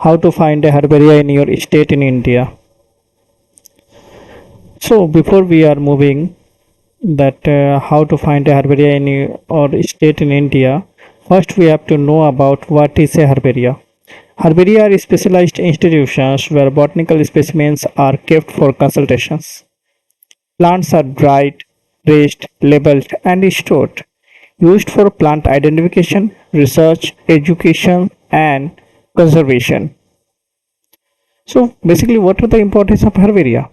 how to find a herbaria in your state in India. So before we are moving that how to find a herbaria in your state in India, first we have to know about what is a herbaria. Herbaria are specialized institutions where botanical specimens are kept for consultations. Plants are dried, raised, labeled, and stored, used for plant identification, research, education, and conservation. So, basically, what are the importance of herbaria?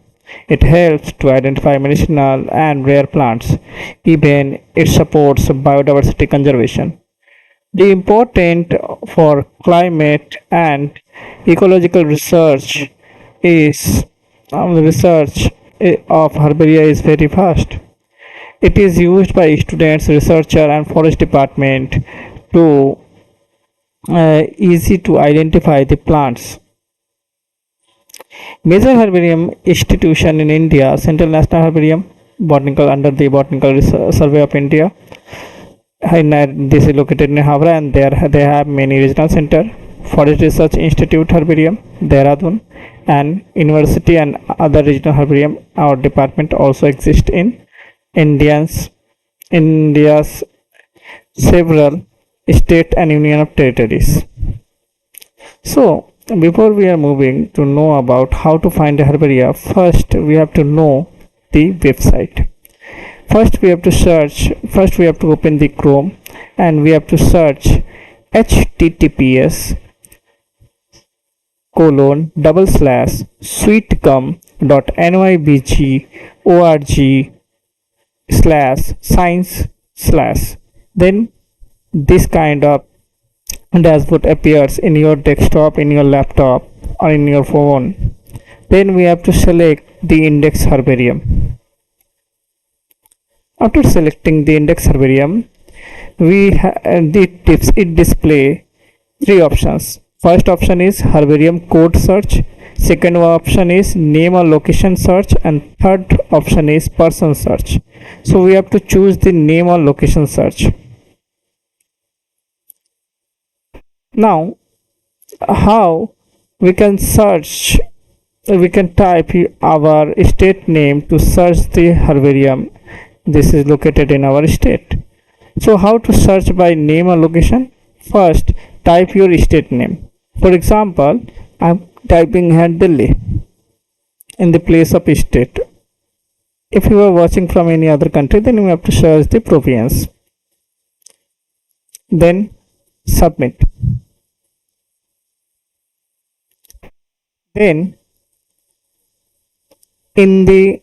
It helps to identify medicinal and rare plants. Even it supports biodiversity conservation. The important for climate and ecological research is the research of herbaria is very fast. It is used by students, researcher, and forest department to easy to identify the plants. Major herbarium institution in India: Central National Herbarium, Botanical under the Botanical Survey of India. This is located in Havra, and there they have many regional center. Forest Research Institute Herbarium, Dehradun, and University and other regional herbarium or department also exist in India's several state and union of territories. So before we are moving to know about how to find a herbaria, first we have to know the website. First we have to open the Chrome and we have to search https://sweetgum.nybg.org/science/ then this kind of dashboard appears in your desktop, in your laptop, or in your phone. Then we have to select the index herbarium. After selecting the index herbarium, it display three options. First option is herbarium code search, second option is name or location search, and third option is person search. So we have to choose the name or location search. Now how we can search, we can type our state name to search the herbarium. This is located in our state. So how to search by name or location? First type your state name. For example, I'm typing here Delhi in the place of state. If you are watching from any other country, then you have to search the province. Then submit. Then in the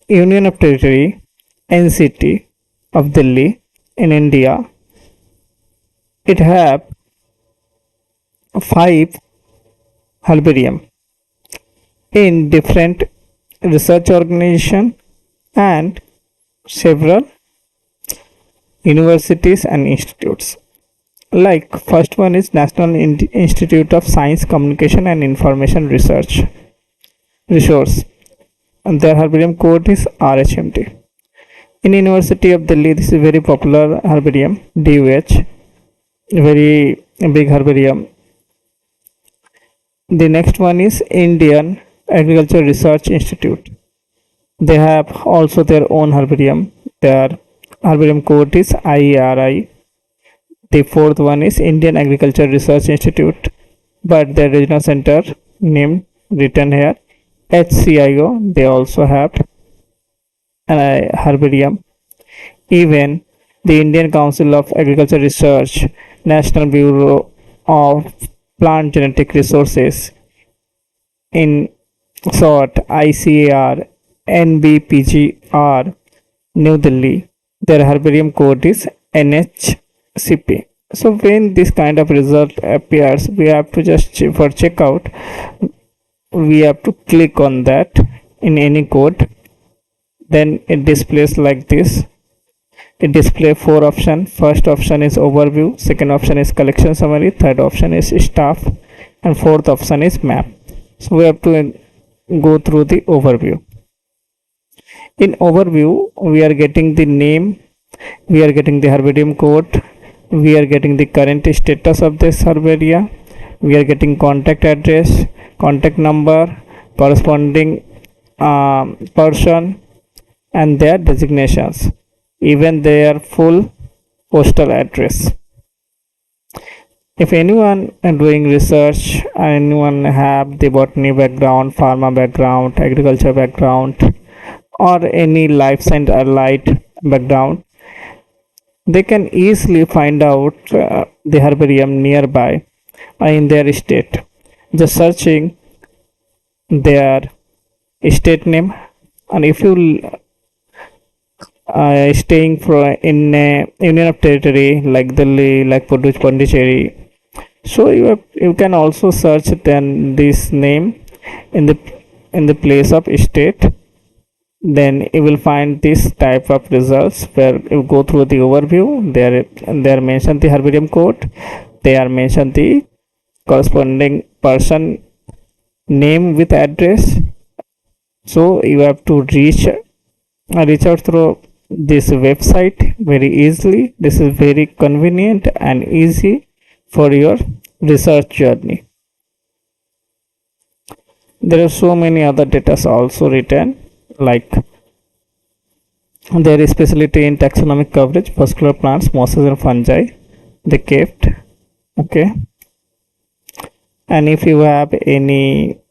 Union of Territory NCT of Delhi in India, it have 5 herbarium in different research organization and several universities and institutes. Like first one is National Institute of Science, Communication and Information Resource, and their herbarium code is RHMT. In University of Delhi, this is very popular herbarium, DUH, very big herbarium. The next one is Indian Agriculture Research Institute. They have also their own herbarium. Their herbarium code is IERI. The fourth one is Indian Agriculture Research Institute, but their regional center name written here HCIO. They also have a herbarium. Even the Indian Council of Agriculture Research, National Bureau of Plant Genetic Resources, in short ICAR, NBPGR, New Delhi, their herbarium code is NHCP. So when this kind of result appears, we have to just for checkout, we have to click on that in any code. Then it displays like this. It displays 4 options. First option is overview, second option is collection summary, third option is staff, and fourth option is map. So we have to go through the overview. In overview, we are getting the name, we are getting the herbarium code, we are getting the current status of this herbaria, we are getting contact address, contact number, corresponding person, and their designations, even their full postal address. If anyone doing research, anyone have the botany background, pharma background, agriculture background, or any life science allied background, they can easily find out the herbarium nearby in their state, just searching their state name. And if you staying in a union of territory like Delhi, like Pondicherry, so you can also search then this name in the place of state. Then you will find this type of results where you go through the overview. They are mentioned the herbarium code, they are mentioned the corresponding person name with address. So you have to reach out through this website very easily. This is very convenient and easy for your research journey. There are so many other data also written, like their specialty in taxonomic coverage, vascular plants, mosses and fungi they kept. Okay, and if you have any